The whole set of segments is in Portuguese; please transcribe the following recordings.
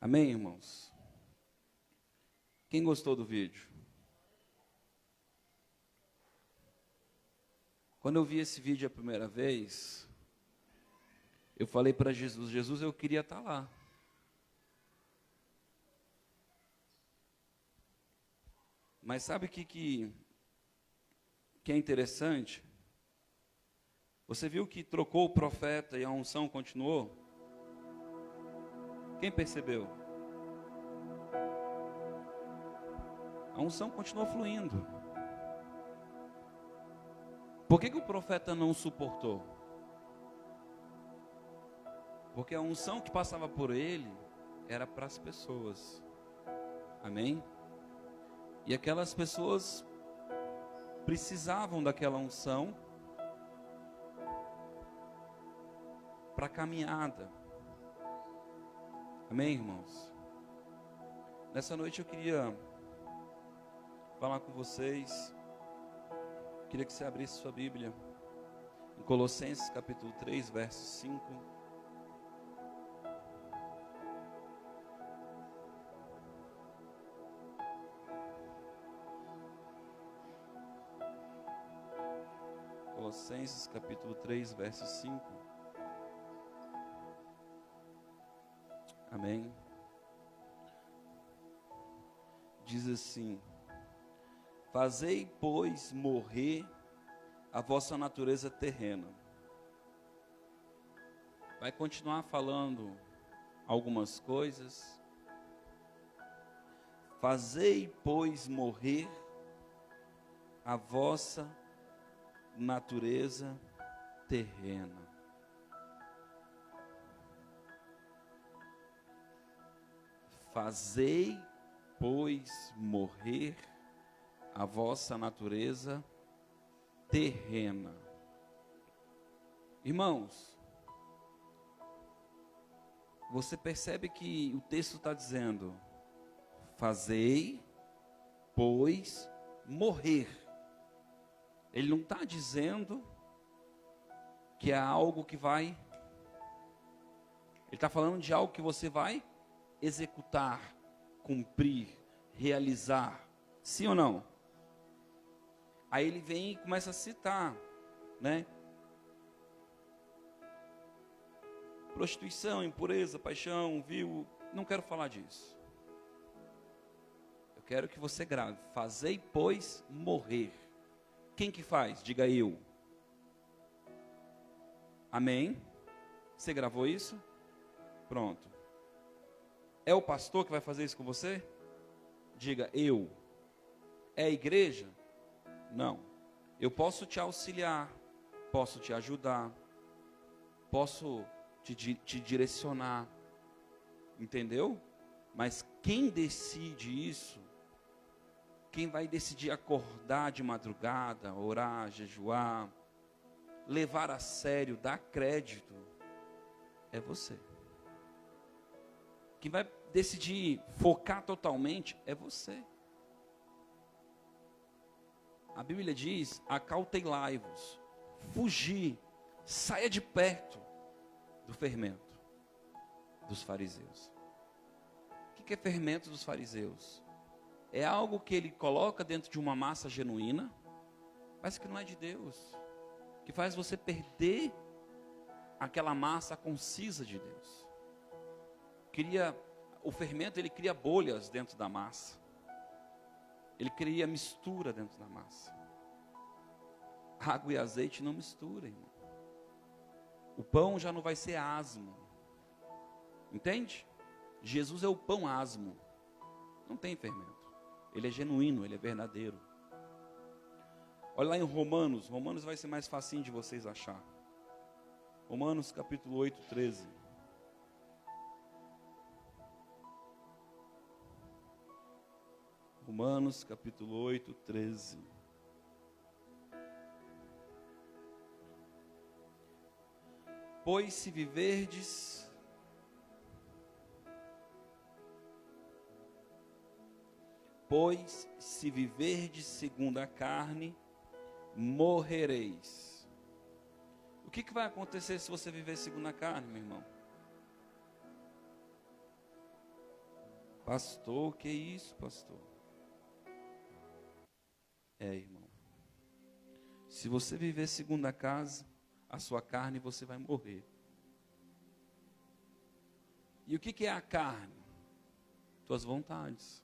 Amém, irmãos? Quem gostou do vídeo? Quando eu vi esse vídeo a primeira vez, eu falei para Jesus, Jesus, eu queria estar lá. Mas sabe o que é interessante? Você viu que trocou o profeta e a unção continuou? Quem percebeu? A unção continuou fluindo. Por que o profeta não suportou? Porque a unção que passava por ele era para as pessoas. Amém? E aquelas pessoas precisavam daquela unção para a caminhada. Amém, irmãos? Nessa noite eu queria falar com vocês. Queria que você abrisse sua Bíblia em Colossenses capítulo 3, verso 5. Colossenses capítulo 3, verso 5. Amém. Diz assim: fazei, pois, morrer a vossa natureza terrena. Vai continuar falando algumas coisas. Fazei, pois, morrer a vossa natureza terrena. Fazei, pois, morrer a vossa natureza terrena. Irmãos, você percebe que o texto está dizendo: fazei, pois, morrer. Ele não está dizendo que é algo que vai. Ele está falando de algo que você vai executar, cumprir, realizar. Sim ou não? Aí ele vem e começa a citar, né? Prostituição, impureza, paixão, vil. Não quero falar disso. Eu quero que você grave. Fazei, pois, morrer. Quem que faz? Diga eu. Amém? Você gravou isso? Pronto. É o pastor que vai fazer isso com você? Diga eu. É a igreja? Não. Eu posso te auxiliar, posso te ajudar, posso te direcionar, entendeu? Mas quem decide isso, quem vai decidir acordar de madrugada, orar, jejuar, levar a sério, dar crédito, é você. Quem vai decidir focar totalmente é você. A Bíblia diz: acautelai-vos, fugir, saia de perto do fermento dos fariseus. O que é fermento dos fariseus? É algo que ele coloca dentro de uma massa genuína, mas que não é de Deus, que faz você perder aquela massa concisa de Deus. O fermento, ele cria bolhas dentro da massa. Ele cria mistura dentro da massa. Água e azeite não mistura, irmão. O pão já não vai ser asmo. Entende? Jesus é o pão asmo. Não tem fermento. Ele é genuíno, ele é verdadeiro. Olha lá em Romanos. Romanos vai ser mais facinho de vocês achar. Romanos capítulo 8, 13. Romanos capítulo 8, 13. Pois se viverdes segundo a carne, morrereis. O que vai acontecer se você viver segundo a carne, meu irmão? Pastor, que isso, pastor? Irmão. Se você viver segundo a casa, a sua carne, você vai morrer. E o que é a carne? Tuas vontades.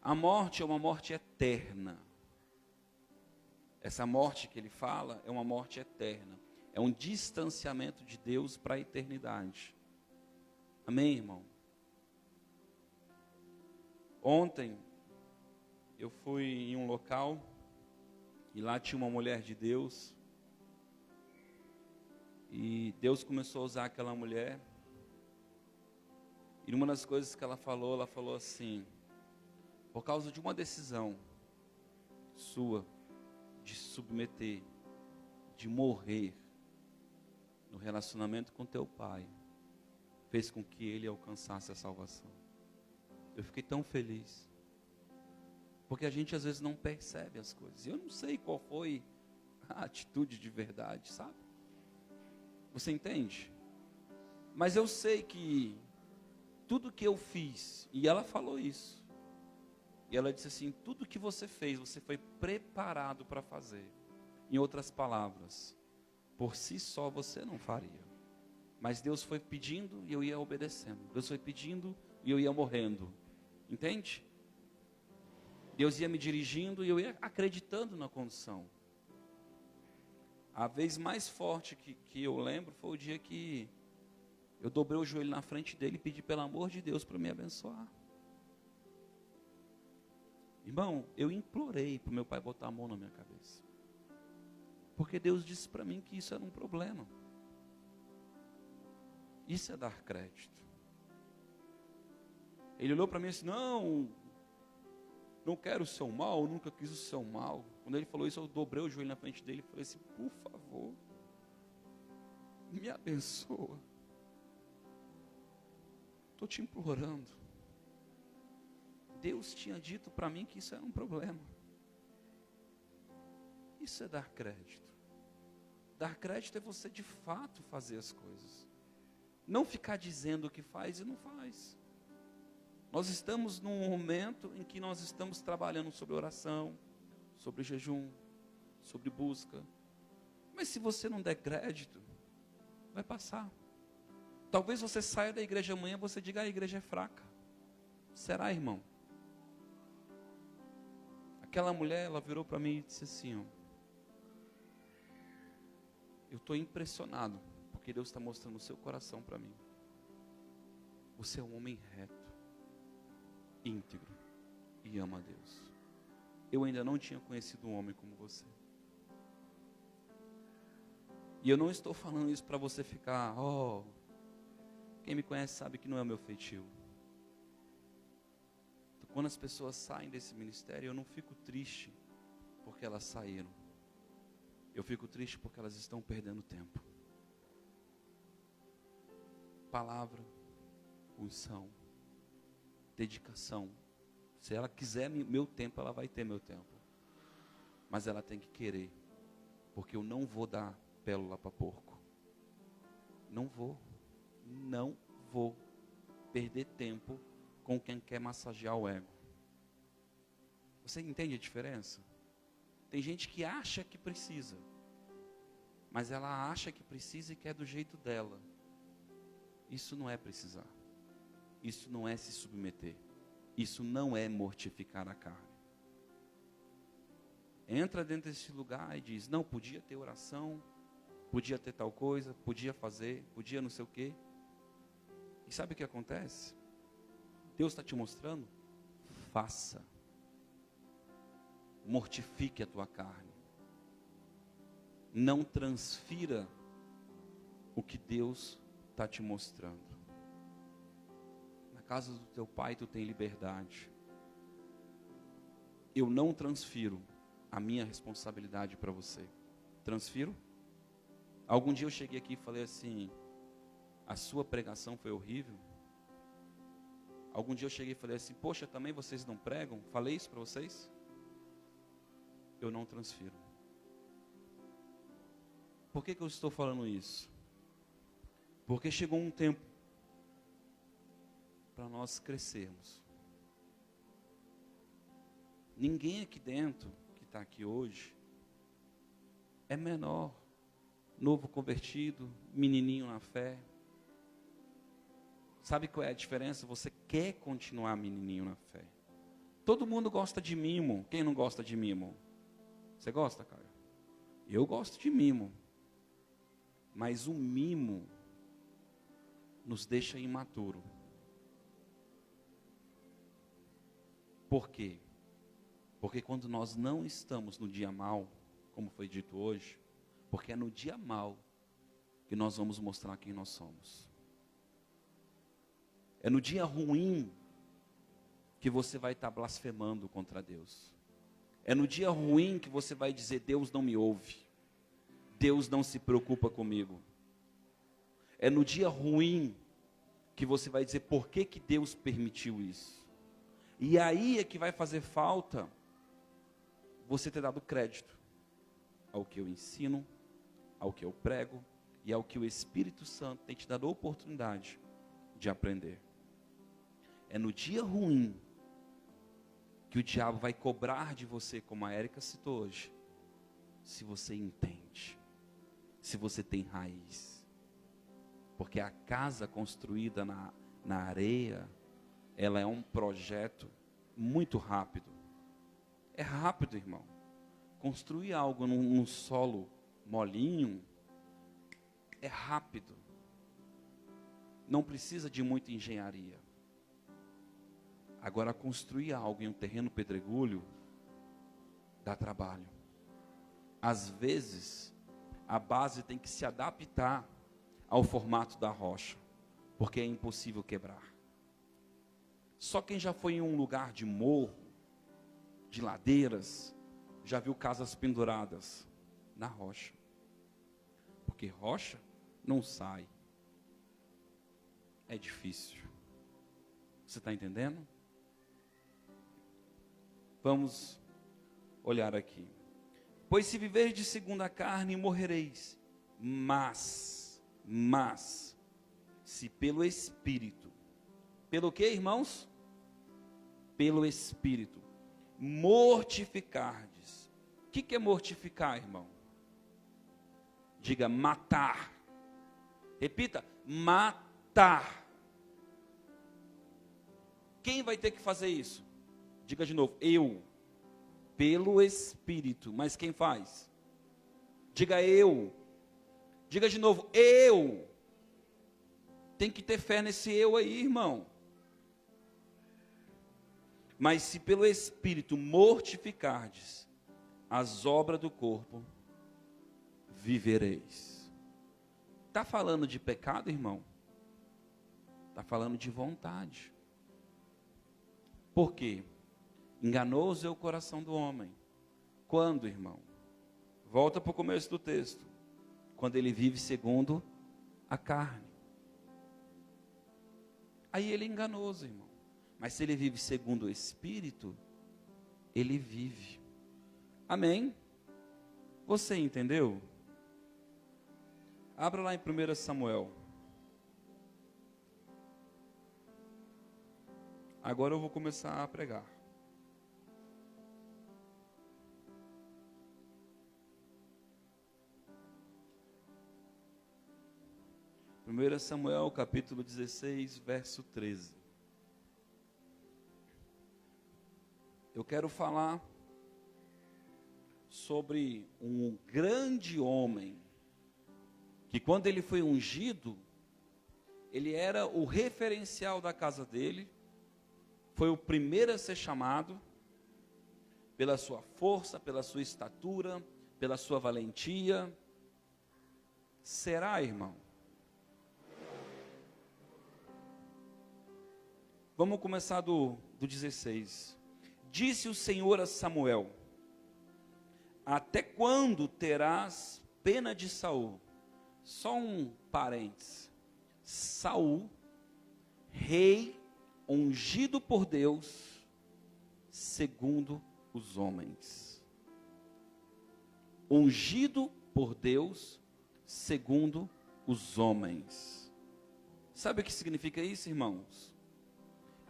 A morte é uma morte eterna. Essa morte que ele fala é uma morte eterna. É um distanciamento de Deus para a eternidade. Amém, irmão? Ontem, eu fui em um local, e lá tinha uma mulher de Deus, e Deus começou a usar aquela mulher, e uma das coisas que ela falou assim, por causa de uma decisão sua, de submeter, de morrer, no relacionamento com teu pai, fez com que ele alcançasse a salvação. Eu fiquei tão feliz, porque a gente às vezes não percebe as coisas, eu não sei qual foi a atitude de verdade, sabe? Você entende? Mas eu sei que tudo que eu fiz, e ela falou isso, e ela disse assim, tudo que você fez, você foi preparado para fazer. Em outras palavras, por si só você não faria, mas Deus foi pedindo e eu ia obedecendo, Deus foi pedindo e eu ia morrendo, entende? Deus ia me dirigindo e eu ia acreditando na condição. A vez mais forte que eu lembro foi o dia que eu dobrei o joelho na frente dele e pedi pelo amor de Deus para me abençoar. Irmão, eu implorei para o meu pai botar a mão na minha cabeça. Porque Deus disse para mim que isso era um problema. Isso é dar crédito. Ele olhou para mim e disse, não quero o seu mal, nunca quis o seu mal. Quando ele falou isso, eu dobrei o joelho na frente dele e falei assim, por favor, me abençoa. Estou te implorando. Deus tinha dito para mim que isso era um problema. Isso é dar crédito. Dar crédito é você de fato fazer as coisas. Não ficar dizendo o que faz e não faz. Nós estamos num momento em que nós estamos trabalhando sobre oração, sobre jejum, sobre busca. Mas se você não der crédito, vai passar. Talvez você saia da igreja amanhã e você diga, a igreja é fraca. Será, irmão? Aquela mulher, ela virou para mim e disse assim, eu estou impressionado, porque Deus está mostrando o seu coração para mim. Você é um homem reto, íntegro e ama a Deus. Eu ainda não tinha conhecido um homem como você. E eu não estou falando isso para você ficar, quem me conhece sabe que não é o meu feitio. Então, quando as pessoas saem desse ministério, eu não fico triste porque elas saíram. Eu fico triste porque elas estão perdendo tempo. Palavra, unção, dedicação. Se ela quiser meu tempo, ela vai ter meu tempo. Mas ela tem que querer. Porque eu não vou dar pérola para porco. Não vou perder tempo com quem quer massagear o ego. Você entende a diferença? Tem gente que acha que precisa, mas ela acha que precisa e quer do jeito dela. Isso não é precisar. Isso não é se submeter. Isso não é mortificar a carne. Entra dentro desse lugar e diz, não, podia ter oração, podia ter tal coisa, podia fazer, podia não sei o quê. E sabe o que acontece? Deus está te mostrando, faça. Mortifique a tua carne. Não transfira o que Deus está te mostrando. Na casa do teu pai tu tem liberdade. Eu não transfiro a minha responsabilidade para você. Transfiro? Algum dia eu cheguei aqui e falei assim, a sua pregação foi horrível. Algum dia eu cheguei e falei assim, poxa, também vocês não pregam? Falei isso para vocês? Eu não transfiro. Por que eu estou falando isso? Porque chegou um tempo para nós crescermos. Ninguém aqui dentro, que está aqui hoje, é menor, novo convertido, menininho na fé. Sabe qual é a diferença? Você quer continuar menininho na fé. Todo mundo gosta de mimo. Quem não gosta de mimo? Você gosta, cara? Eu gosto de mimo. Mas o mimo nos deixa imaturo. Por quê? Porque quando nós não estamos no dia mal, como foi dito hoje, porque é no dia mal que nós vamos mostrar quem nós somos. É no dia ruim que você vai estar blasfemando contra Deus. É no dia ruim que você vai dizer: Deus não me ouve, Deus não se preocupa comigo. É no dia ruim que você vai dizer: por que que Deus permitiu isso? E aí é que vai fazer falta você ter dado crédito ao que eu ensino, ao que eu prego e ao que o Espírito Santo tem te dado a oportunidade de aprender. É no dia ruim que o diabo vai cobrar de você, como a Érica citou hoje, se você entende, se você tem raiz. Porque a casa construída na areia, ela é um projeto muito rápido. É rápido, irmão. Construir algo num solo molinho é rápido. Não precisa de muita engenharia. Agora, construir algo em um terreno pedregulho dá trabalho. Às vezes, a base tem que se adaptar ao formato da rocha, porque é impossível quebrar. Só quem já foi em um lugar de morro, de ladeiras, já viu casas penduradas na rocha. Porque rocha não sai. É difícil. Você está entendendo? Vamos olhar aqui. Pois se viveres de segundo a carne, morrereis. Mas, se pelo Espírito. Pelo que, irmãos? Pelo Espírito. Mortificardes. O que é mortificar, irmão? Diga: matar. Repita: matar. Quem vai ter que fazer isso? Diga de novo: eu. Pelo Espírito. Mas quem faz? Diga: eu. Diga de novo: eu. Tem que ter fé nesse eu aí, irmão. Mas se pelo Espírito mortificardes as obras do corpo, vivereis. Está falando de pecado, irmão? Está falando de vontade. Por quê? Enganoso é o coração do homem. Quando, irmão? Volta para o começo do texto. Quando ele vive segundo a carne. Aí ele é enganoso, irmão. Mas se ele vive segundo o Espírito, ele vive. Amém? Você entendeu? Abra lá em 1 Samuel. Agora eu vou começar a pregar. Primeiro Samuel, capítulo 16, verso 13. Eu quero falar sobre um grande homem, que quando ele foi ungido, ele era o referencial da casa dele, foi o primeiro a ser chamado, pela sua força, pela sua estatura, pela sua valentia. Será, irmão? Vamos começar do 16. Disse o Senhor a Samuel: até quando terás pena de Saul? Só um parênteses. Saul, rei ungido por Deus, segundo os homens. Ungido por Deus, segundo os homens. Sabe o que significa isso, irmãos?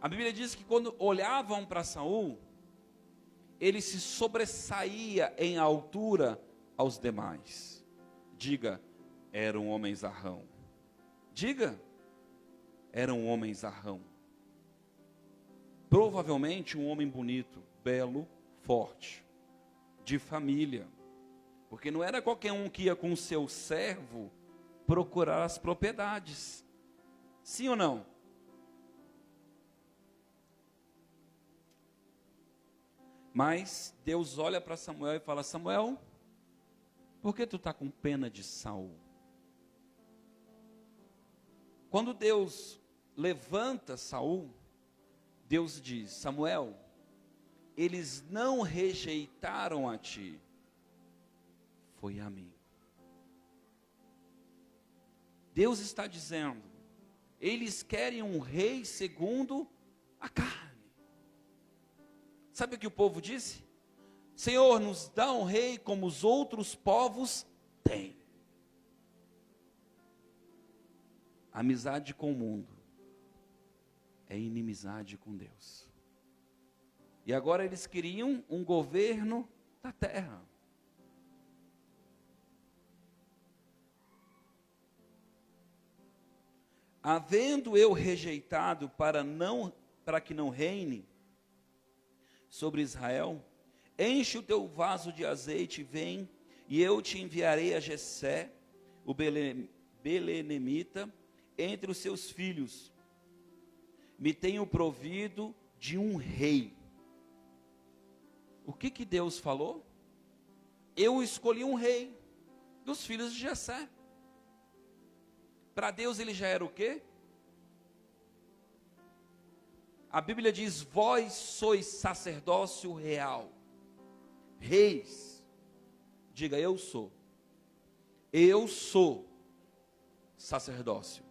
A Bíblia diz que quando olhavam para Saul, ele se sobressaía em altura aos demais. Diga, era um homem zarrão. Diga, era um homem zarrão. Provavelmente um homem bonito, belo, forte, de família. Porque não era qualquer um que ia com o seu servo procurar as propriedades. Sim ou não? Mas Deus olha para Samuel e fala: Samuel, por que tu está com pena de Saul? Quando Deus levanta Saul, Deus diz: Samuel, eles não rejeitaram a ti, foi a mim. Deus está dizendo, eles querem um rei segundo a carne. Sabe o que o povo disse? Senhor, nos dá um rei como os outros povos têm. Amizade com o mundo é inimizade com Deus. E agora eles queriam um governo da terra. Havendo eu rejeitado para que não reine sobre Israel, enche o teu vaso de azeite, vem, e eu te enviarei a Jessé, o belenemita, entre os seus filhos. Me tenho provido de um rei. O que Deus falou? Eu escolhi um rei dos filhos de Jessé. Para Deus ele já era o quê? A Bíblia diz: vós sois sacerdócio real, reis. Diga, eu sou sacerdócio.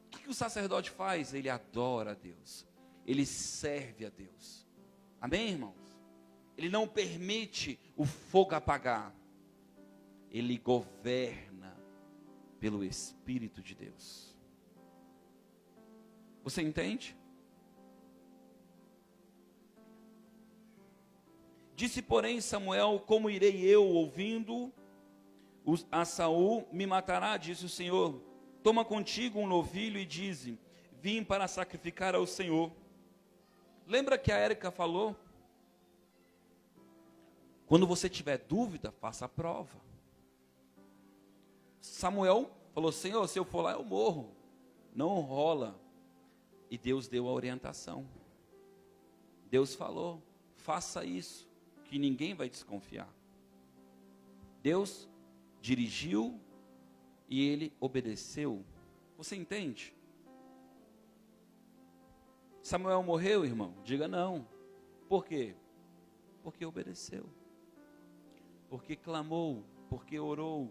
O que o sacerdote faz? Ele adora a Deus, ele serve a Deus. Amém, irmãos? Ele não permite o fogo apagar, ele governa pelo Espírito de Deus. Você entende? Disse, porém, Samuel: como irei eu, ouvindo a Saul, me matará, disse o Senhor. Toma contigo um novilho e dize: vim para sacrificar ao Senhor. Lembra que a Érica falou? Quando você tiver dúvida, faça a prova. Samuel falou: Senhor, se eu for lá eu morro. Não rola. E Deus deu a orientação. Deus falou: faça isso, que ninguém vai desconfiar. Deus dirigiu e ele obedeceu. Você entende? Samuel morreu, irmão? Diga não. Por quê? Porque obedeceu. Porque clamou, porque orou.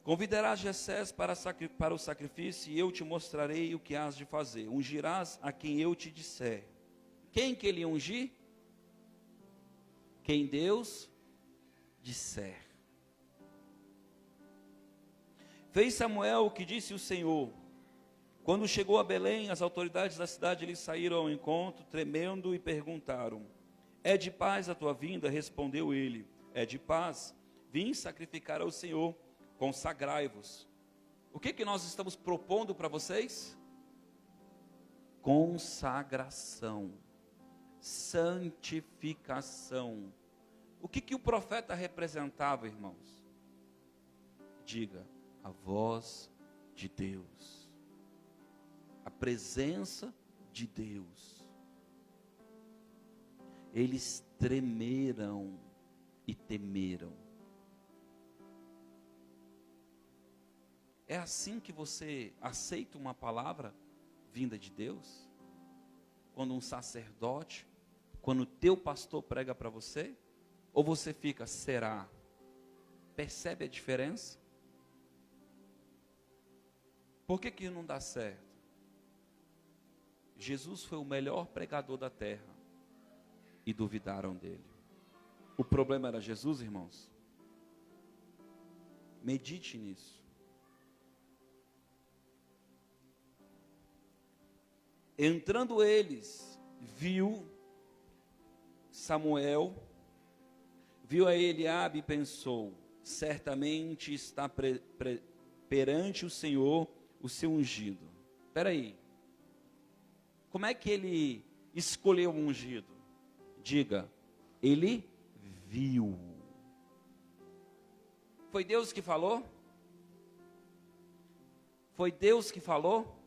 Convidarás Jessés para o sacrifício, e eu te mostrarei o que hás de fazer. Ungirás a quem eu te disser. Quem que ele ungir? Quem Deus disser. Fez Samuel o que disse o Senhor. Quando chegou a Belém, as autoridades da cidade lhe saíram ao encontro, tremendo, e perguntaram: é de paz a tua vinda? Respondeu ele: é de paz. Vim sacrificar ao Senhor. Consagrai-vos. O que nós estamos propondo para vocês? Consagração, santificação. O que o profeta representava, irmãos? Diga, a voz de Deus, a presença de Deus. Eles tremeram e temeram. É assim que você aceita uma palavra vinda de Deus? Quando um sacerdote, quando o teu pastor prega para você? Ou você fica, será? Percebe a diferença? Por que não dá certo? Jesus foi o melhor pregador da terra e duvidaram dele. O problema era Jesus, irmãos? Medite nisso. Entrando eles, viu Samuel, viu a Eliabe e pensou: certamente está perante o Senhor o seu ungido. Espera aí, como é que ele escolheu o ungido? Diga, ele viu. Foi Deus que falou? Foi Deus que falou?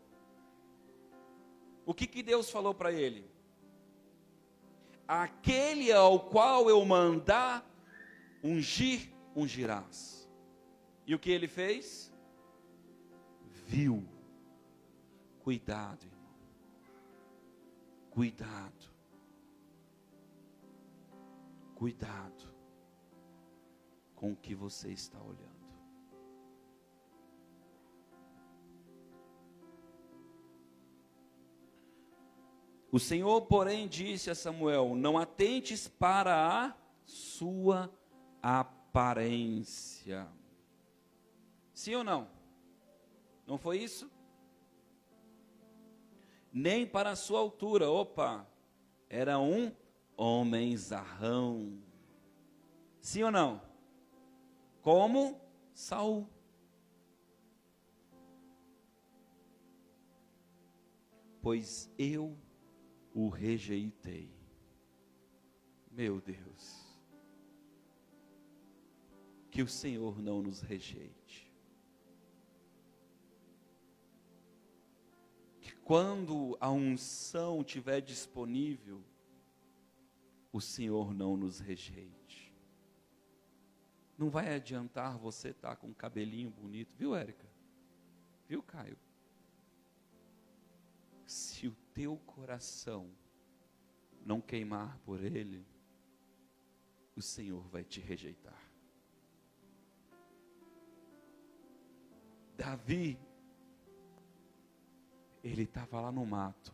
O que Deus falou para ele? Aquele ao qual eu mandar ungir, ungirás. E o que ele fez? Viu. Cuidado, irmão. Cuidado. Cuidado com o que você está olhando. O Senhor, porém, disse a Samuel: não atentes para a sua aparência. Sim ou não? Não foi isso? Nem para a sua altura. Opa, era um homenzarrão. Sim ou não? Como Saul. Pois eu o rejeitei. Meu Deus. Que o Senhor não nos rejeite. Que quando a unção estiver disponível, o Senhor não nos rejeite. Não vai adiantar você estar com um cabelinho bonito, viu, Érica? Viu, Caio? Se o teu coração não queimar por Ele, o Senhor vai te rejeitar. Davi, ele estava lá no mato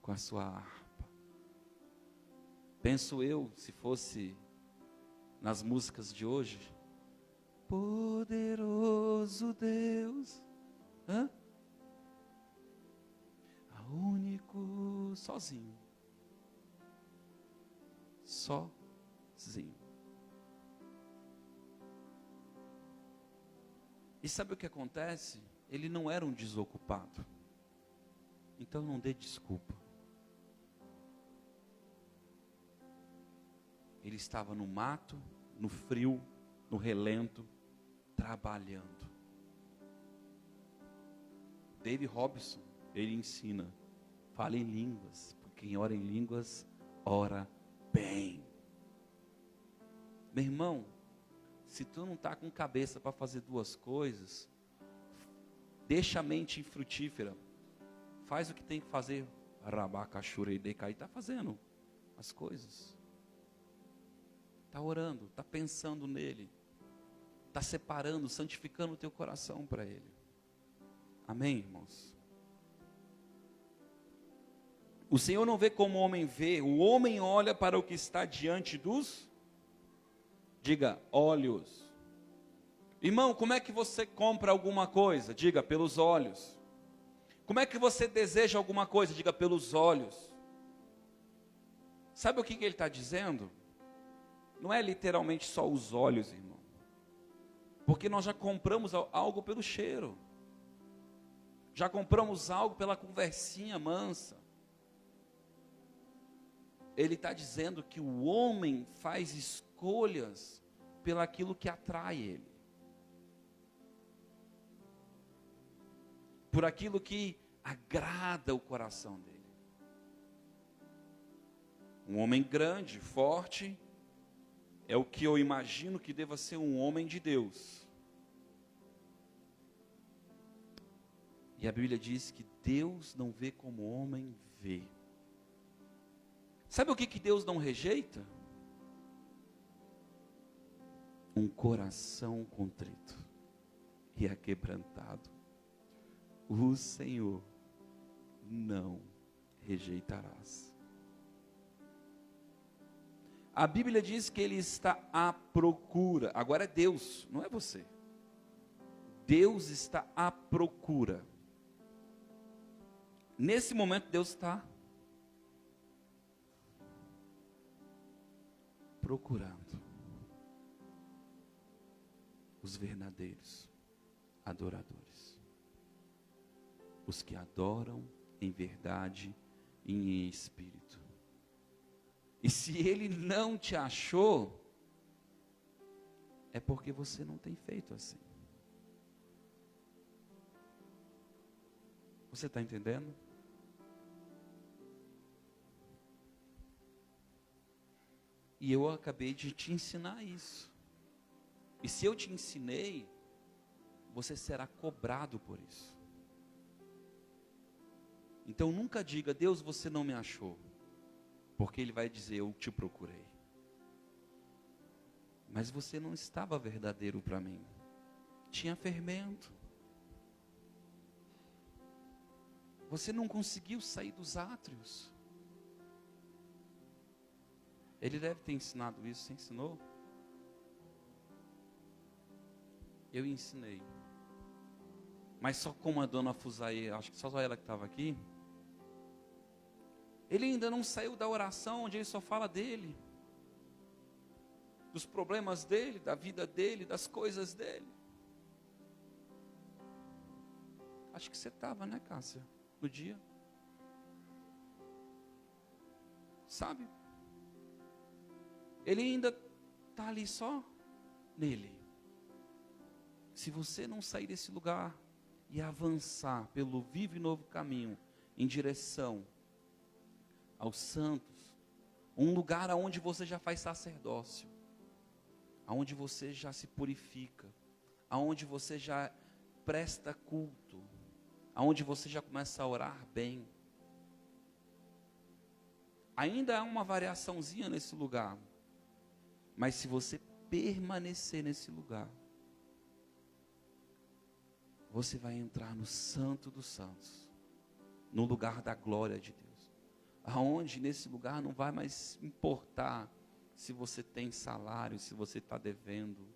com a sua harpa. Penso eu, se fosse nas músicas de hoje, poderoso Deus, único, sozinho. Sozinho. E sabe o que acontece? Ele não era um desocupado. Então não dê desculpa. Ele estava no mato, no frio, no relento, trabalhando. David Robson, ele ensina: fale em línguas, porque quem ora em línguas, ora bem. Meu irmão, se tu não está com cabeça para fazer duas coisas, deixa a mente infrutífera, faz o que tem que fazer. Rabacachurei-decai, está fazendo as coisas, está orando, está pensando nele, está separando, santificando o teu coração para ele. Amém, irmãos? O Senhor não vê como o homem vê, o homem olha para o que está diante dos, diga, olhos. Irmão, como é que você compra alguma coisa? Diga, pelos olhos. Como é que você deseja alguma coisa? Diga, pelos olhos. Sabe o que ele está dizendo? Não é literalmente só os olhos, irmão. Porque nós já compramos algo pelo cheiro. Já compramos algo pela conversinha mansa. Ele está dizendo que o homem faz escolhas pelaquilo que atrai ele. Por aquilo que agrada o coração dele. Um homem grande, forte, é o que eu imagino que deva ser um homem de Deus. E a Bíblia diz que Deus não vê como o homem vê. Sabe o que Deus não rejeita? Um coração contrito e aquebrantado. O Senhor não rejeitarás. A Bíblia diz que Ele está à procura. Agora é Deus, não é você. Deus está à procura Nesse momento Deus está procurando os verdadeiros adoradores, os que adoram em verdade e em espírito. E se Ele não te achou, é porque você não tem feito assim. Você está entendendo? E eu acabei de te ensinar isso. E se eu te ensinei, você será cobrado por isso. Então nunca diga, Deus, você não me achou. Porque Ele vai dizer, eu te procurei. Mas você não estava verdadeiro para mim. Tinha fermento. Você não conseguiu sair dos átrios. Ele deve ter ensinado isso, você ensinou? Eu ensinei. Mas só como a dona Fusaí, acho que só ela que estava aqui. Ele ainda não saiu da oração onde ele só fala dele. Dos problemas dele, da vida dele, das coisas dele. Acho que você estava, né, Cássia? No dia. Sabe? Ele ainda está ali só nele. Se você não sair desse lugar e avançar pelo vivo e novo caminho em direção aos santos, um lugar aonde você já faz sacerdócio, aonde você já se purifica, aonde você já presta culto, aonde você já começa a orar bem. Ainda há uma variaçãozinha nesse lugar, mas se você permanecer nesse lugar, você vai entrar no Santo dos Santos, no lugar da glória de Deus, aonde nesse lugar não vai mais importar se você tem salário, se você está devendo,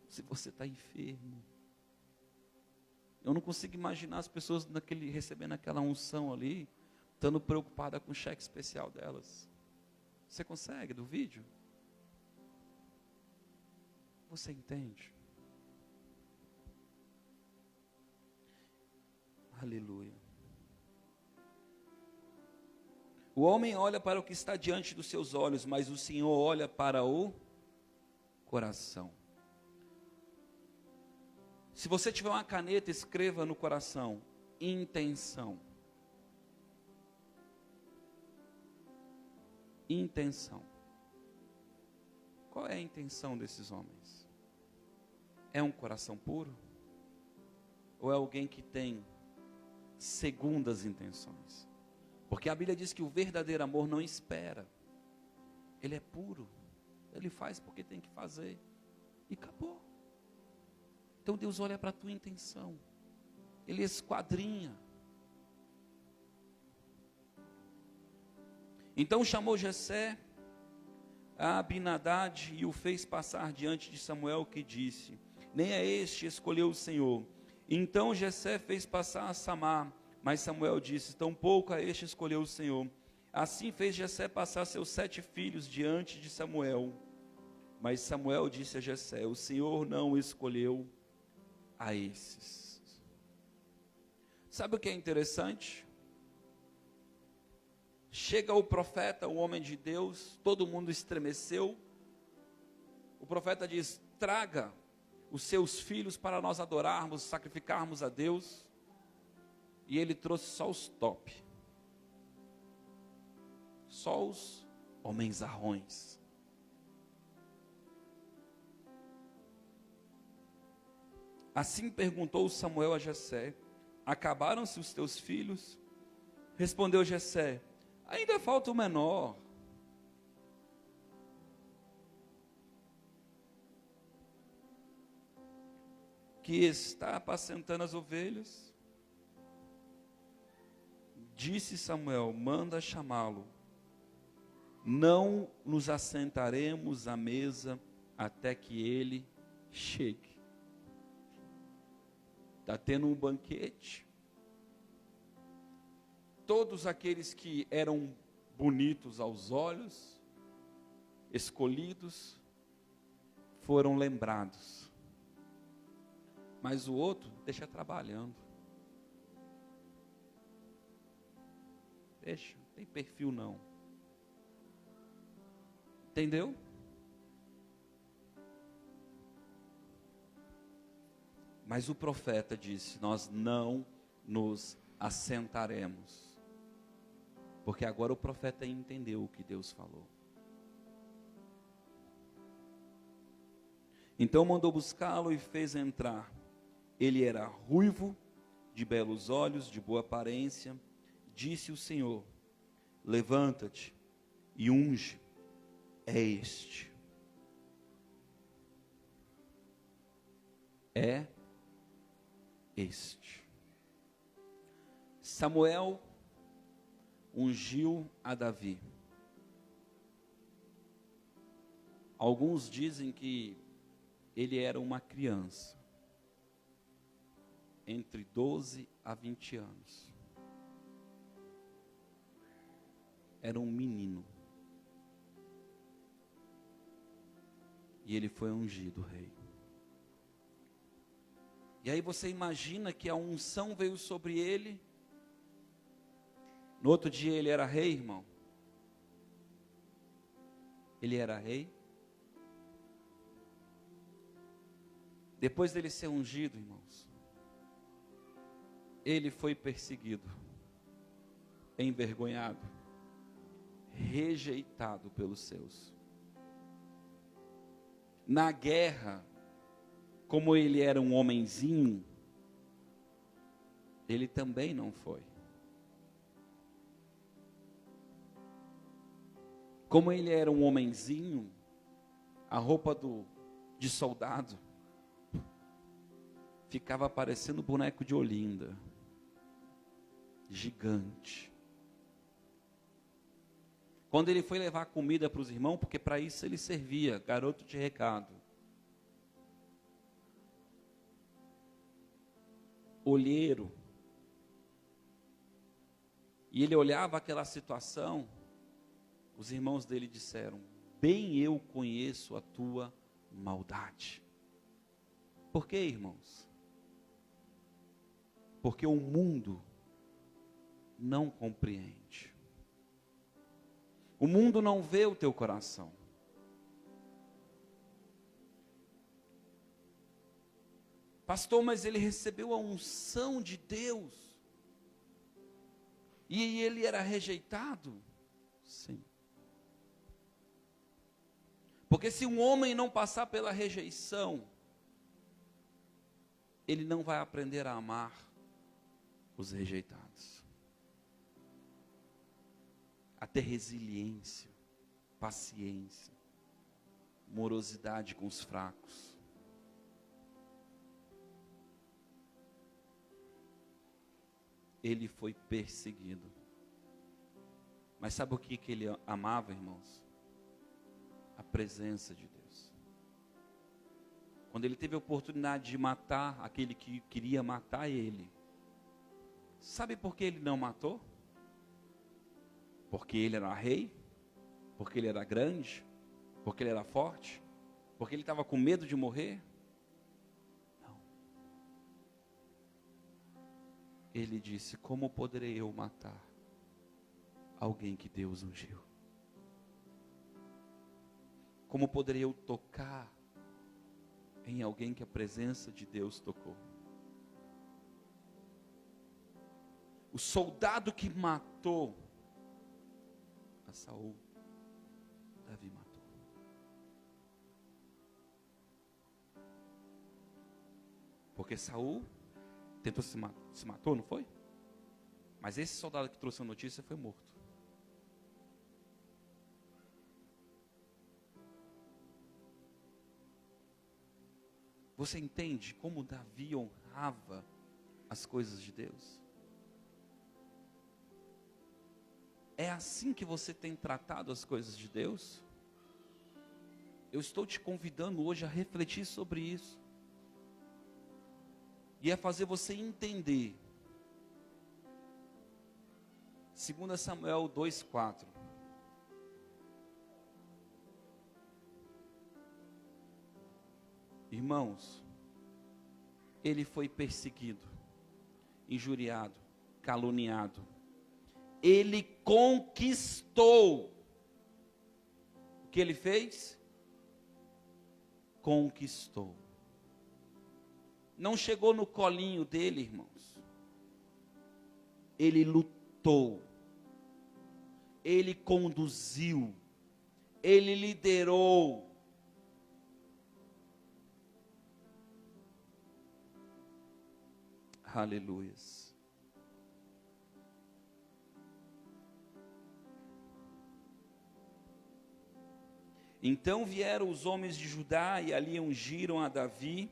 se você está enfermo. Eu não consigo imaginar as pessoas recebendo aquela unção ali, estando preocupada com o cheque especial delas. Você consegue do vídeo? Você entende? Aleluia. O homem olha para o que está diante dos seus olhos, mas o Senhor olha para o coração. Se você tiver uma caneta, escreva no coração, intenção. Intenção. Qual é a intenção desses homens? É um coração puro? Ou é alguém que tem segundas intenções? Porque a Bíblia diz que o verdadeiro amor não espera. Ele é puro. Ele faz porque tem que fazer. E acabou. Então Deus olha para a tua intenção. Ele esquadrinha. Então chamou Jessé a Abinadade e o fez passar diante de Samuel, que disse: nem a este escolheu o Senhor. Então Jessé fez passar a Samar, mas Samuel disse: tampouco a este escolheu o Senhor. Assim fez Jessé passar seus 7 filhos diante de Samuel. Mas Samuel disse a Jessé: o Senhor não escolheu a esses. Sabe o que é interessante? Chega o profeta, o homem de Deus, todo mundo estremeceu. O profeta diz: traga os seus filhos para nós adorarmos, sacrificarmos a Deus. E ele trouxe só os top. Só os homenzarrões. Assim perguntou Samuel a Jessé: acabaram-se os teus filhos? Respondeu Jessé: ainda falta o menor. Que está apacentando as ovelhas. Disse Samuel: manda chamá-lo. Não nos assentaremos à mesa até que ele chegue. Está tendo um banquete. todos aqueles que eram bonitos aos olhos, escolhidos, foram lembrados. Mas o outro deixa trabalhando. Deixa, não tem perfil não. Entendeu? Mas o profeta disse: nós não nos assentaremos. Porque agora o profeta entendeu o que Deus falou. Então mandou buscá-lo e fez entrar. Ele era ruivo, de belos olhos, de boa aparência. Disse o Senhor: levanta-te e unge. É este. É este. Samuel ungiu a Davi. Alguns dizem que ele era uma criança, entre 12 a 20 anos. Era um menino. E ele foi ungido rei. E aí você imagina que a unção veio sobre ele. No outro dia ele era rei, irmão. Ele era rei. Depois dele ser ungido, irmãos, ele foi perseguido, envergonhado, rejeitado pelos seus. Na guerra, como ele era um homenzinho, ele também não foi. Como ele era um homenzinho, a roupa de soldado ficava parecendo boneco de Olinda, gigante. Quando ele foi levar comida para os irmãos, porque para isso ele servia, garoto de recado. Olheiro. E ele olhava aquela situação, os irmãos dele disseram: bem eu conheço a tua maldade. Por quê, irmãos? Porque o mundo não compreende. O mundo não vê o teu coração. Pastor, mas ele recebeu a unção de Deus. E ele era rejeitado? Sim. Porque se um homem não passar pela rejeição, ele não vai aprender a amar os rejeitados. A ter resiliência, paciência, morosidade com os fracos. Ele foi perseguido. Mas sabe o que ele amava, irmãos? A presença de Deus. Quando ele teve a oportunidade de matar aquele que queria matar ele, sabe por que ele não matou? Porque ele era rei? Porque ele era grande? Porque ele era forte? Porque ele estava com medo de morrer? Não. Ele disse: como poderei eu matar alguém que Deus ungiu? Como poderei eu tocar em alguém que a presença de Deus tocou? O soldado que matou a Saul, Davi matou. Porque Saul tentou se matou, não foi? Mas esse soldado que trouxe a notícia foi morto. Você entende como Davi honrava as coisas de Deus? É assim que você tem tratado as coisas de Deus? Eu estou te convidando hoje a refletir sobre isso. E a fazer você entender 2 Samuel 2:4. Irmãos, ele foi perseguido, injuriado, caluniado. Ele conquistou. O que ele fez? Conquistou. Não chegou no colinho dele, irmãos. Ele lutou. Ele conduziu. Ele liderou. Aleluias. Então vieram os homens de Judá e ali ungiram a Davi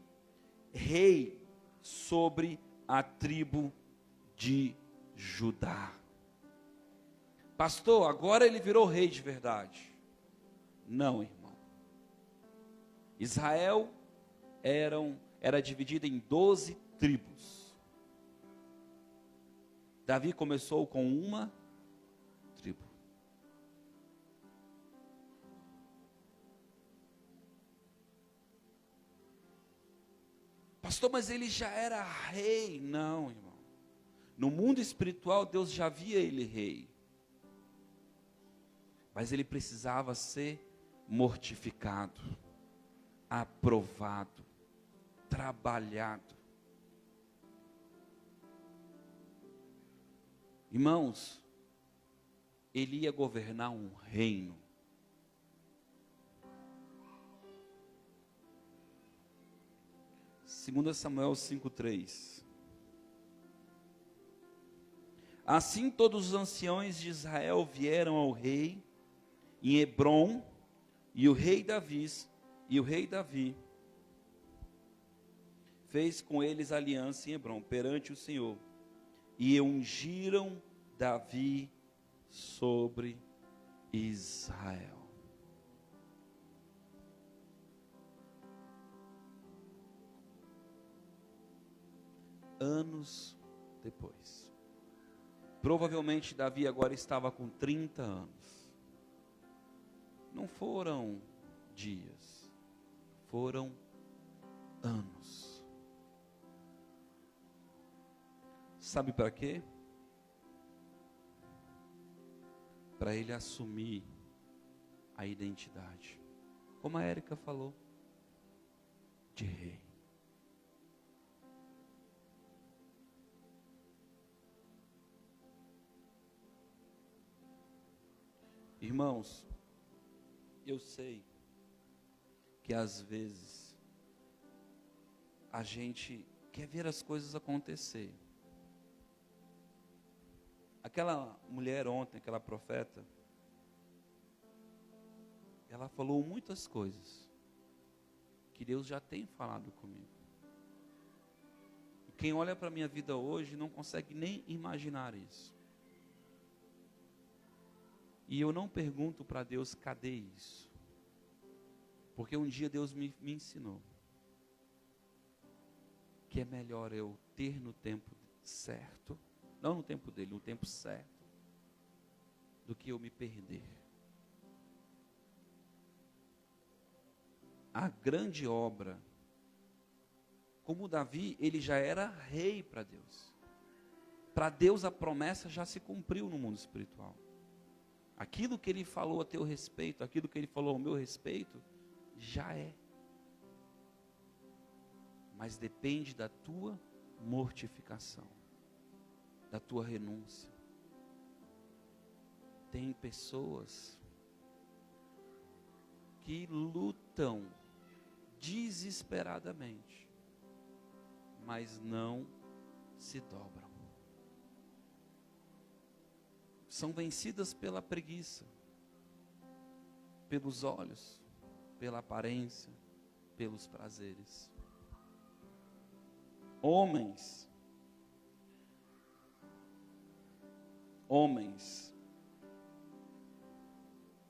rei sobre a tribo de Judá. Pastor, agora ele virou rei de verdade. Não, irmão. Israel era dividida em 12 tribos. Davi começou com uma tribo. Pastor, mas ele já era rei. Não, irmão. No mundo espiritual, Deus já via ele rei. Mas ele precisava ser mortificado, aprovado, trabalhado. Irmãos, ele ia governar um reino. Segundo Samuel 5:3. Assim todos os anciões de Israel vieram ao rei em Hebrom, e o rei Davi fez com eles aliança em Hebrom perante o Senhor, e ungiram Davi sobre Israel. Anos depois, provavelmente Davi agora estava com 30 anos. Não foram dias, foram anos. Sabe para quê? Para ele assumir a identidade, como a Érica falou, de rei. Irmãos, eu sei que às vezes a gente quer ver as coisas acontecer. Aquela mulher ontem, aquela profeta, ela falou muitas coisas que Deus já tem falado comigo. E quem olha para a minha vida hoje não consegue nem imaginar isso. E eu não pergunto para Deus, cadê isso? Porque um dia Deus me ensinou que é melhor eu ter no tempo certo, não no tempo dele, no tempo certo, do que eu me perder. A grande obra, como Davi, ele já era rei para Deus. Para Deus a promessa já se cumpriu no mundo espiritual. Aquilo que ele falou a teu respeito, aquilo que ele falou ao meu respeito, já é. Mas depende da tua mortificação, da tua renúncia. Tem pessoas que lutam desesperadamente, mas não se dobram. São vencidas pela preguiça, pelos olhos, pela aparência, pelos prazeres. Homens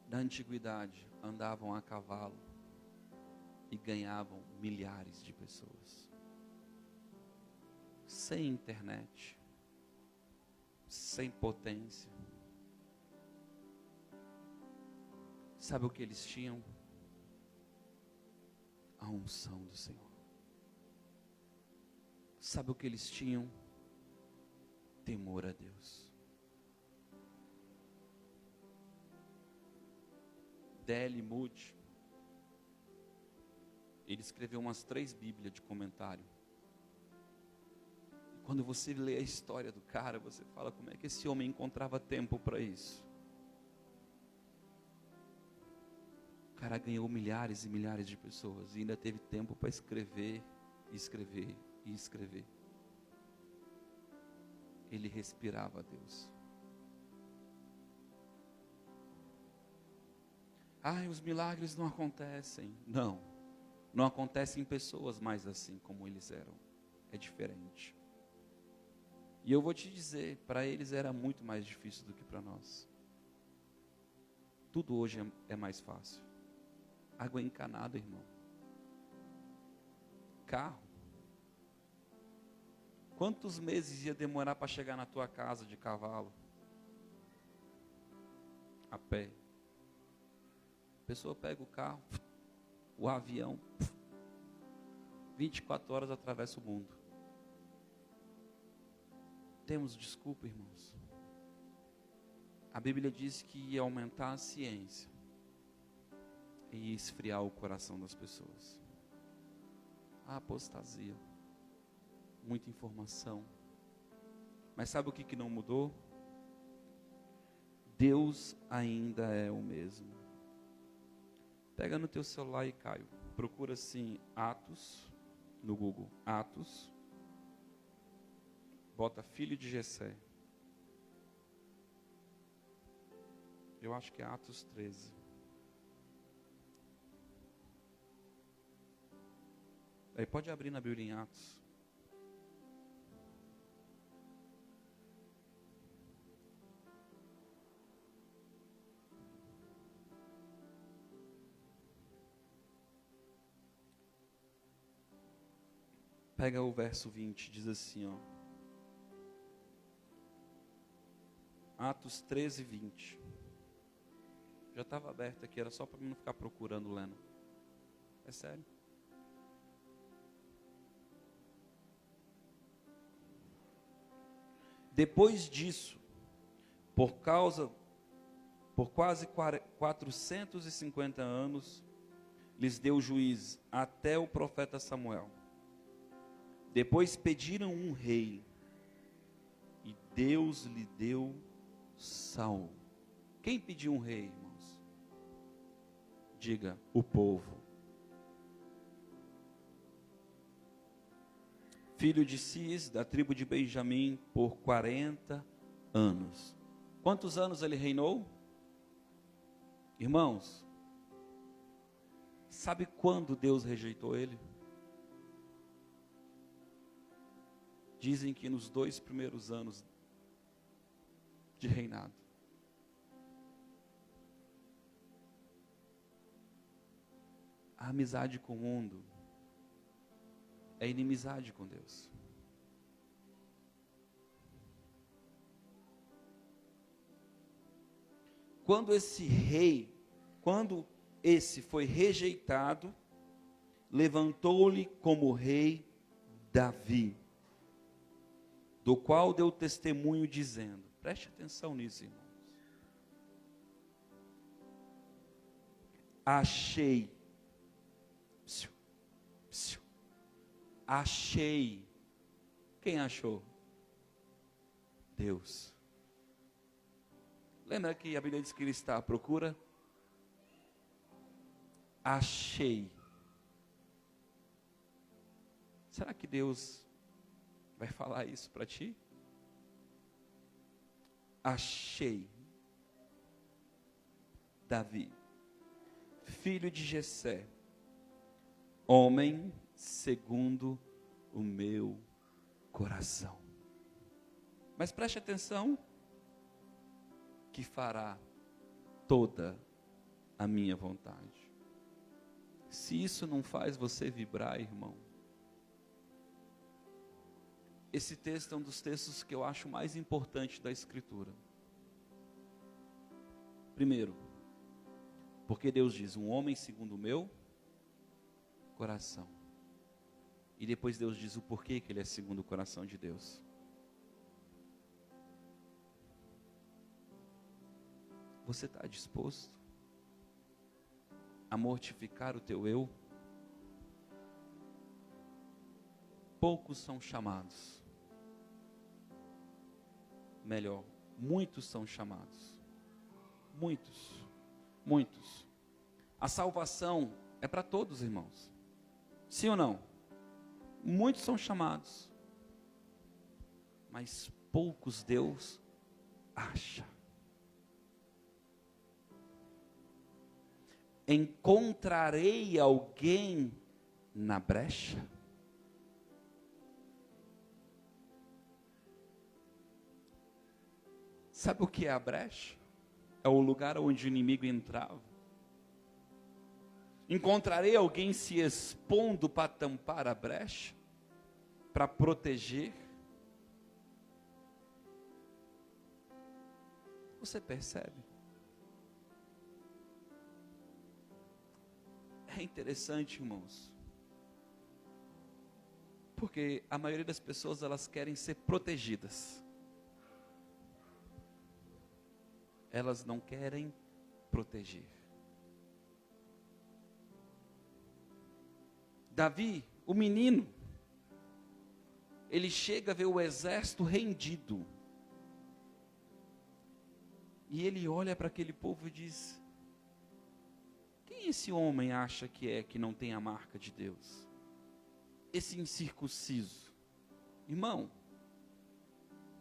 da antiguidade andavam a cavalo e ganhavam milhares de pessoas. Sem internet, sem potência, Sabe o que eles tinham? A unção do Senhor. Sabe o que eles tinham? Temor a Deus. D.L. Moody, ele escreveu umas 3 Bíblias de comentário. E quando você lê a história do cara, você fala, como é que esse homem encontrava tempo para isso? O cara ganhou milhares e milhares de pessoas e ainda teve tempo para escrever, e escrever, e escrever. Ele respirava a Deus. Os milagres não acontecem. Não acontecem em pessoas mais assim como eles eram. É diferente. E eu vou te dizer, para eles era muito mais difícil do que para nós. Tudo hoje é mais fácil. Água encanada, irmão. Carro. Quantos meses ia demorar para chegar na tua casa de cavalo? A pé. A pessoa pega o carro, o avião, 24 horas atravessa o mundo. Temos desculpa, irmãos. A Bíblia diz que ia aumentar a ciência e ia esfriar o coração das pessoas. A apostasia, muita informação. Mas sabe o que não mudou? Deus ainda é o mesmo. Pega no teu celular e Caio, procura assim, Atos, no Google, Atos, bota filho de Jessé. Eu acho que é Atos 13. Aí pode abrir na Bíblia em Atos. Pega o verso 20, diz assim, ó. Atos 13, 20. Já estava aberto aqui, era só para não ficar procurando lendo. É sério. Depois disso, por quase 450 anos, lhes deu juiz até o profeta Samuel. Depois pediram um rei, e Deus lhe deu Saul. Quem pediu um rei, irmãos? Diga, o povo. Filho de Cis, da tribo de Benjamim, por 40 anos. Quantos anos ele reinou? Irmãos, sabe quando Deus rejeitou ele? Dizem que nos 2 primeiros anos de reinado. A amizade com o mundo é inimizade com Deus. Quando esse foi rejeitado, levantou-lhe como rei Davi, do qual deu testemunho dizendo, preste atenção nisso, irmãos. Achei. Quem achou? Deus. Lembra que a Bíblia diz que ele está à procura? Achei. Será que Deus vai falar isso para ti? Achei Davi, filho de Jessé, homem segundo o meu coração. Mas preste atenção, que fará toda a minha vontade. Se isso não faz você vibrar, irmão, esse texto é um dos textos que eu acho mais importante da Escritura. Primeiro, Porque Deus diz, um homem segundo o meu coração. E depois Deus diz o porquê que ele é segundo o coração de Deus. Você está disposto a mortificar o teu eu? Poucos são chamados. Melhor, muitos são chamados. Muitos. Muitos. A salvação é para todos, irmãos. Sim ou não? Muitos são chamados. Mas poucos Deus acha. Encontrarei alguém na brecha? Sabe o que é a brecha? É o lugar onde o inimigo entrava. Encontrarei alguém se expondo para tampar a brecha? Para proteger? Você percebe? É interessante, irmãos. Porque a maioria das pessoas, elas querem ser protegidas. Elas não querem proteger. Davi, o menino, ele chega a ver o exército rendido. E ele olha para aquele povo e diz: quem esse homem acha que não tem a marca de Deus? Esse incircunciso. Irmão,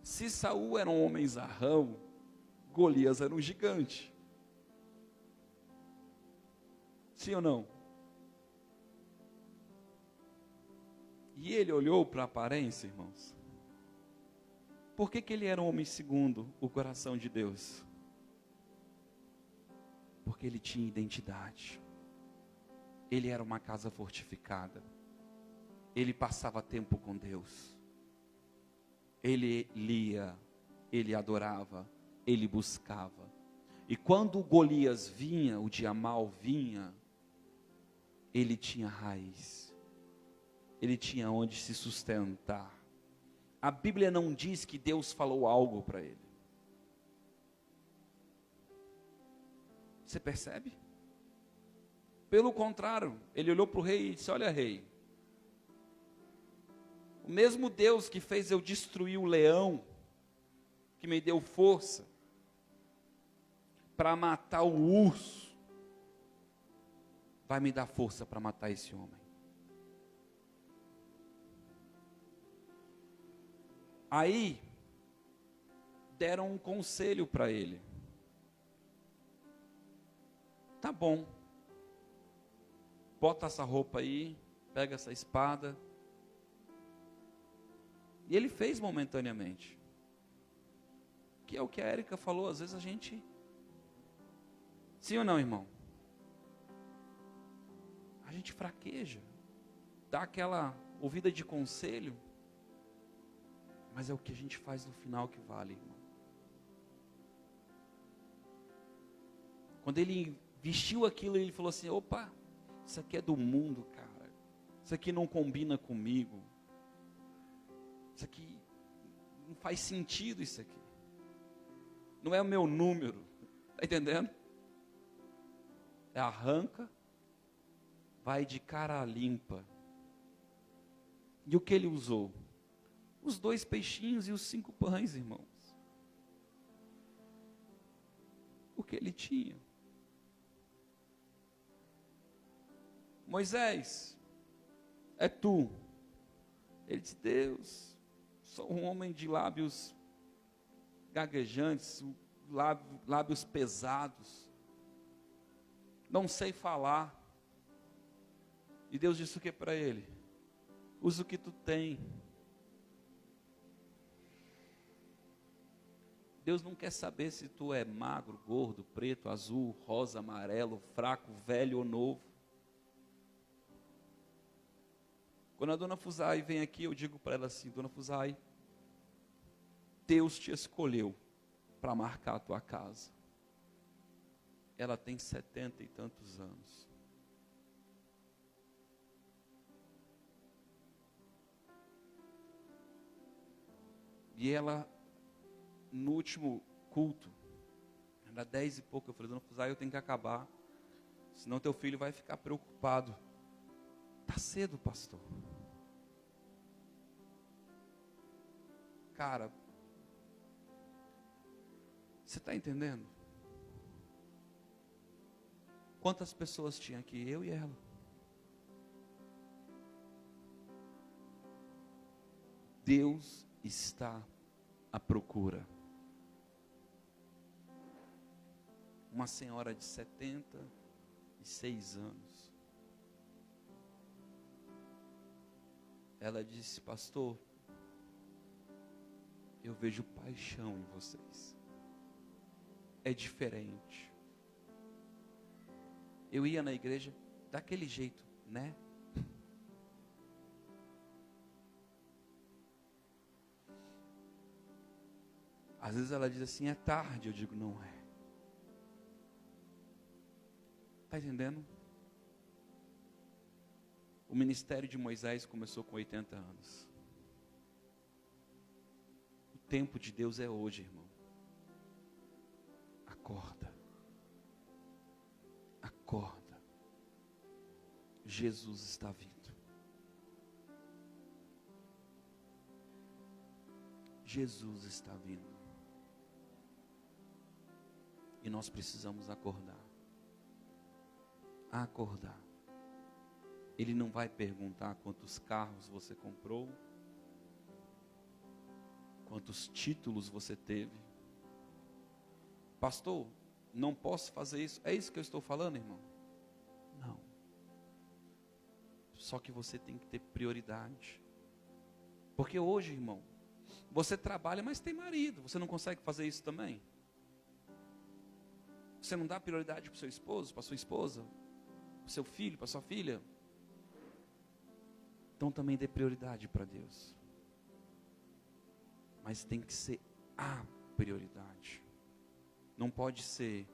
se Saul era um homem zarrão, Golias era um gigante. Sim ou não? E ele olhou para a aparência, irmãos. Por que ele era um homem segundo o coração de Deus? Porque ele tinha identidade. Ele era uma casa fortificada. Ele passava tempo com Deus. Ele lia, ele adorava, ele buscava. E quando Golias vinha, o dia mal vinha, ele tinha raiz. Ele tinha onde se sustentar. A Bíblia não diz que Deus falou algo para ele. Você percebe? Pelo contrário, ele olhou para o rei e disse: olha, rei, o mesmo Deus que fez eu destruir o leão, que me deu força para matar o urso, vai me dar força para matar esse homem. Aí, deram um conselho para ele. Tá bom, bota essa roupa aí, pega essa espada. E ele fez momentaneamente. Que é o que a Érica falou, às vezes a gente... Sim ou não, irmão? A gente fraqueja, dá aquela ouvida de conselho, mas é o que a gente faz no final que vale, irmão. Quando ele vestiu aquilo, ele falou assim: opa, isso aqui é do mundo, cara. Isso aqui não combina comigo. Isso aqui não faz sentido, isso aqui. Não é o meu número. Está entendendo? Arranca, vai de cara limpa. E o que ele usou? Os 2 peixinhos e os 5 pães, irmãos. O que ele tinha. Moisés, é tu. Ele disse: Deus, sou um homem de lábios gaguejantes, lábios pesados, não sei falar. E Deus disse o que para ele? Usa o que tu tem. Deus não quer saber se tu é magro, gordo, preto, azul, rosa, amarelo, fraco, velho ou novo. Quando a dona Fuzai vem aqui, eu digo para ela assim: dona Fuzai, Deus te escolheu para marcar a tua casa. ela tem 70 e tantos anos. E ela, no último culto, era 10 e pouco, eu falei, dona Fusai, eu tenho que acabar, senão teu filho vai ficar preocupado. Tá cedo, pastor. Cara, você está entendendo? Quantas pessoas tinha aqui? Eu e ela. Deus está à procura. Uma senhora de 76 anos. Ela disse, pastor, eu vejo paixão em vocês. É diferente. Eu ia na igreja daquele jeito, né? Às vezes ela diz assim, é tarde. Eu digo, não é. Está entendendo? O ministério de Moisés começou com 80 anos. O tempo de Deus é hoje, irmão. Acorda. Acorda. Jesus está vindo. Jesus está vindo. E nós precisamos acordar. Acordar. Ele não vai perguntar quantos carros você comprou, quantos títulos você teve. Pastor, não posso fazer isso. É isso que eu estou falando, irmão? Não. Só que você tem que ter prioridade. Porque hoje, irmão, você trabalha, mas tem marido. Você não consegue fazer isso também? Você não dá prioridade para o seu esposo, para a sua esposa, para o seu filho, para a sua filha? Então também dê prioridade para Deus. Mas tem que ser a prioridade. Não pode ser,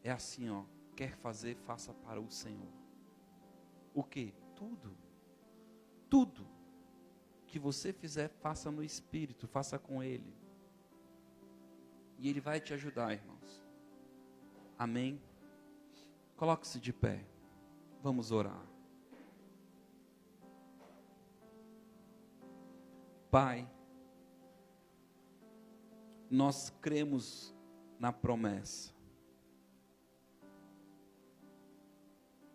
é assim, ó, quer fazer, faça para o Senhor. O quê? Tudo. Tudo que você fizer, faça no Espírito, faça com Ele. E Ele vai te ajudar, irmãos. Amém? Coloque-se de pé. Vamos orar. Pai, nós cremos na promessa.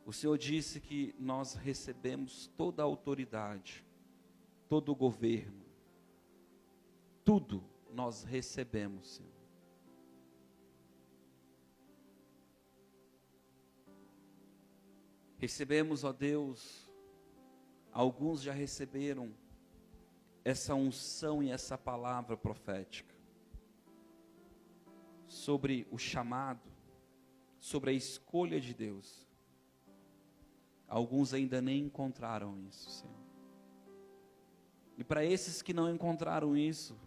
O Senhor disse que nós recebemos toda a autoridade, todo o governo, tudo nós recebemos, Senhor. Recebemos, ó Deus, alguns já receberam essa unção e essa palavra profética sobre o chamado, sobre a escolha de Deus. Alguns ainda nem encontraram isso, Senhor. E para esses que não encontraram isso,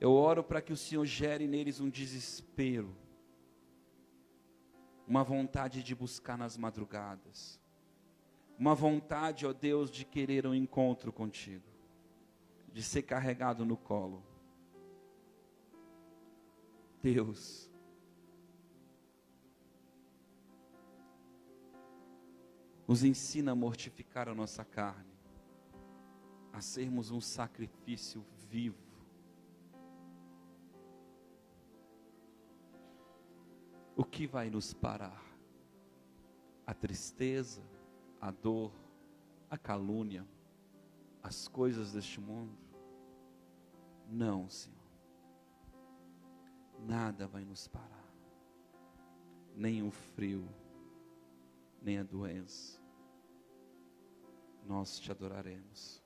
eu oro para que o Senhor gere neles um desespero, uma vontade de buscar nas madrugadas, uma vontade, ó Deus, de querer um encontro contigo, de ser carregado no colo. Deus, nos ensina a mortificar a nossa carne, a sermos um sacrifício vivo. O que vai nos parar? A tristeza, a dor, a calúnia, as coisas deste mundo? Não, Senhor. Nada vai nos parar. Nem o frio, nem a doença. Nós te adoraremos.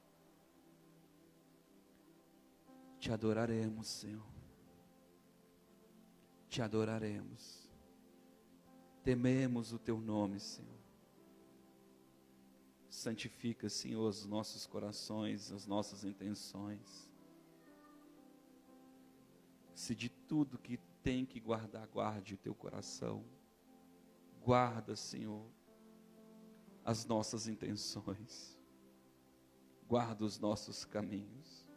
Te adoraremos, Senhor. Te adoraremos. Tememos o teu nome, Senhor. Santifica, Senhor, os nossos corações, as nossas intenções. Se de tudo que tem que guardar, guarde o teu coração. Guarda, Senhor, as nossas intenções. Guarda os nossos caminhos.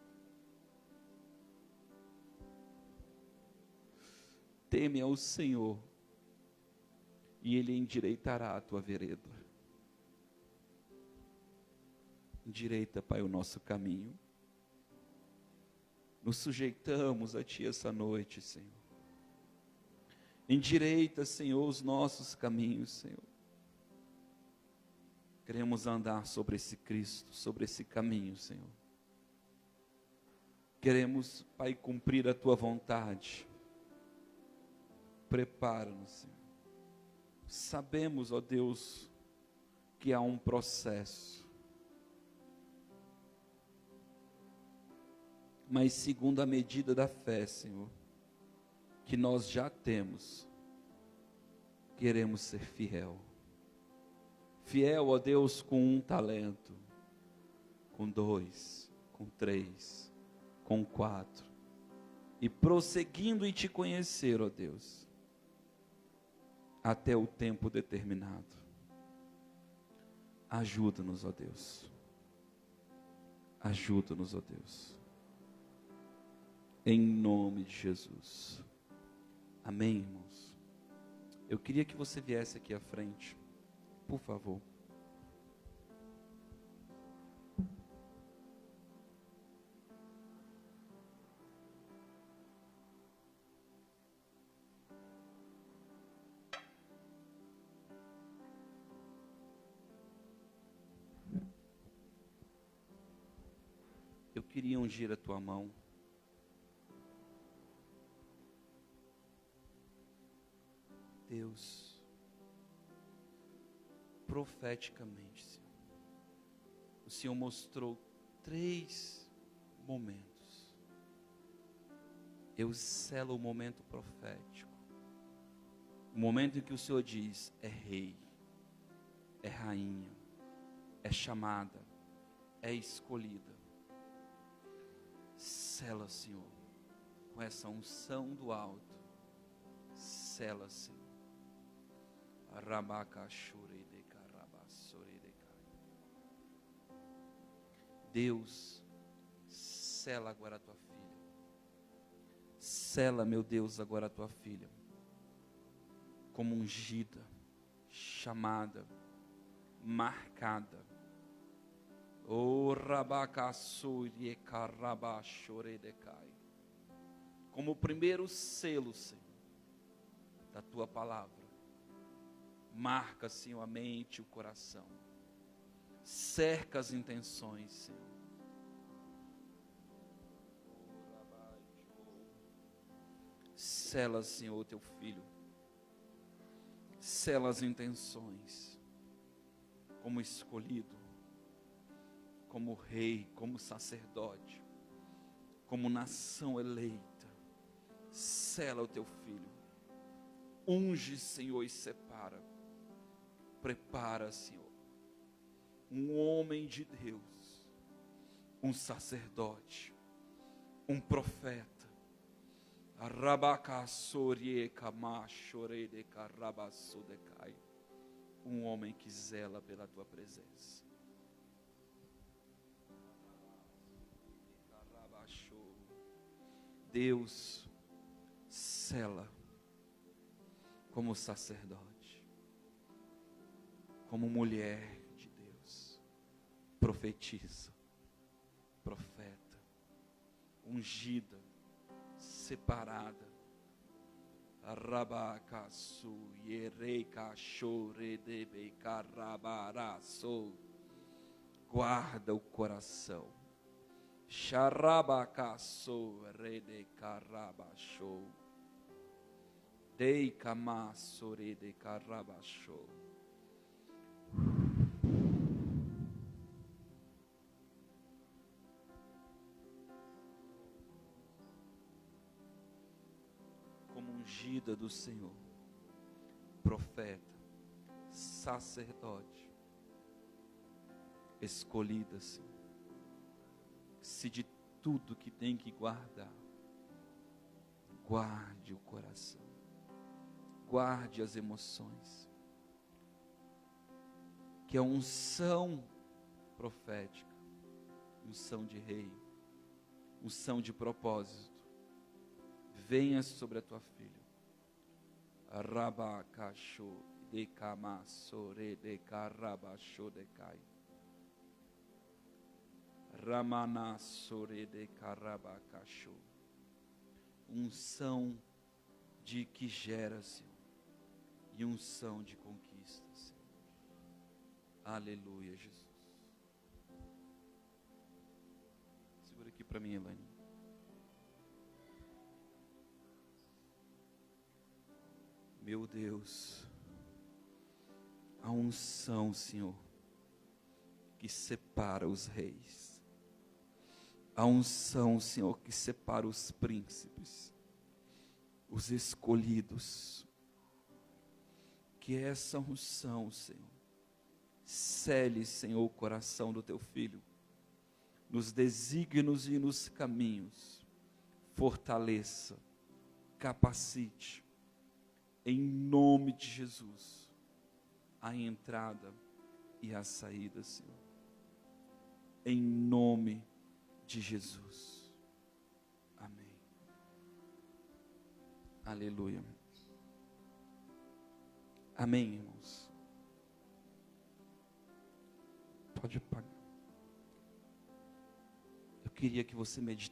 Teme ao Senhor, e Ele endireitará a tua vereda. Endireita, Pai, o nosso caminho. Nos sujeitamos a Ti essa noite, Senhor. Endireita, Senhor, os nossos caminhos, Senhor. Queremos andar sobre esse Cristo, sobre esse caminho, Senhor. Queremos, Pai, cumprir a Tua vontade. Prepara-nos, Senhor. Sabemos, ó Deus, que há um processo. Mas segundo a medida da fé, Senhor, que nós já temos, queremos ser fiel. Fiel, ó Deus, com 1 talento, com 2, com 3, com 4. E prosseguindo em Te conhecer, ó Deus, até o tempo determinado. Ajuda-nos, ó Deus. Ajuda-nos, ó Deus. Em nome de Jesus. Amém, irmãos? Eu queria que você viesse aqui à frente, por favor. Eu queria ungir a tua mão. Deus, profeticamente, Senhor, o Senhor mostrou 3 momentos. Eu selo o momento profético. O momento em que o Senhor diz, é rei, é rainha, é chamada, é escolhida. Sela, Senhor, com essa unção do alto. Sela, Senhor. Deus, sela agora a tua filha. Sela, meu Deus, agora a tua filha. Como ungida, chamada, marcada. Como o primeiro selo, Senhor, da tua palavra. Marca, Senhor, a mente e o coração. Cerca as intenções, Senhor. Sela, Senhor, o teu filho. Sela as intenções. Como escolhido. Como rei, como sacerdote. Como nação eleita. Sela o teu filho. Unge, Senhor, e separa. Prepara, Senhor, um homem de Deus, um sacerdote, um profeta. Um homem que zela pela tua presença. Deus sela como sacerdote, como mulher de Deus, profetiza, profeta, ungida, separada. Arabacaçu, yereicachore, carabaraço. Guarda o coração. Xarabacaço, rede carabachou. Dei camaçore de carabachou. Como ungida do Senhor, profeta, sacerdote, escolhida, Senhor. Se de tudo que tem que guardar, guarde o coração, guarde as emoções, que a unção profética, unção de rei, unção de propósito, venha sobre a tua filha. Rabakasho de kamasore de karabasho de kai. Ramana sore de karabakasho. Unção de que gera, Senhor, e unção de conquista, Senhor. Aleluia, Jesus. Segura aqui para mim, Elaine. Meu Deus, a unção, Senhor, que separa os reis. A unção, Senhor, que separa os príncipes, os escolhidos. Que essa unção, Senhor, cele, Senhor, o coração do teu filho, nos desígnios e nos caminhos, fortaleça, capacite, em nome de Jesus, a entrada e a saída, Senhor, em nome de Jesus, amém, aleluia, amém, irmãos, pode pagar. Eu queria que você meditasse